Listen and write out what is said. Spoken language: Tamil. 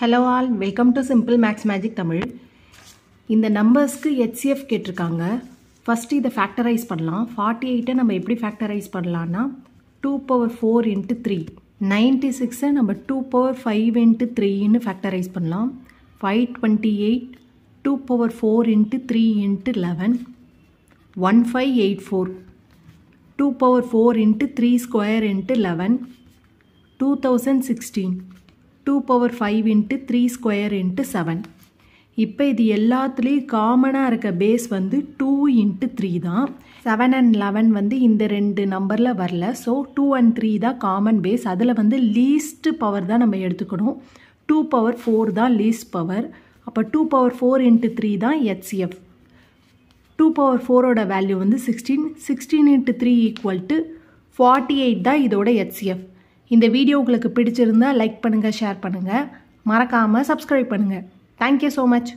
Hello all, welcome to Simple Max Magic Tamil. இந்த நம்பர்ஸ்க்கு HCF கேட்டிருக்காங்க. ஃபர்ஸ்ட் இதை ஃபேக்டரைஸ் பண்ணலாம். 48 நம்ம எப்படி ஃபேக்டரைஸ் பண்ணலாம்னா 2 power 4 into 3. 96 நம்ம 2 power 5 into 3 ன்னு ஃபேக்டரைஸ் பண்ணலாம். 528 2 power 4 into 3 into 11. 1584 2 power 4 into 3 square into 11. 2016 2 power 5 into 3 square into 7. இப்போ இது எல்லாத்துலேயும் காமனாக இருக்க பேஸ் வந்து 2 into 3 தான். 7 and 11 வந்து இந்த ரெண்டு நம்பரில் வரல. ஸோ 2 and 3 தான் காமன் பேஸ். அதில் வந்து லீஸ்ட் பவர் தான் நம்ம எடுத்துக்கணும். 2 power 4 தான் லீஸ்ட் பவர். அப்போ 2 power 4 into 3 தான் HCF. 2 power 4ஓட வேல்யூ வந்து 16. 16 into 3 equal to 48 தான் இதோட HCF. இந்த வீடியோ உங்களுக்கு பிடிச்சிருந்தா லைக் பண்ணுங்கள், ஷேர் பண்ணுங்கள், மறக்காமல் சப்ஸ்கிரைப் பண்ணுங்கள். Thank you so much.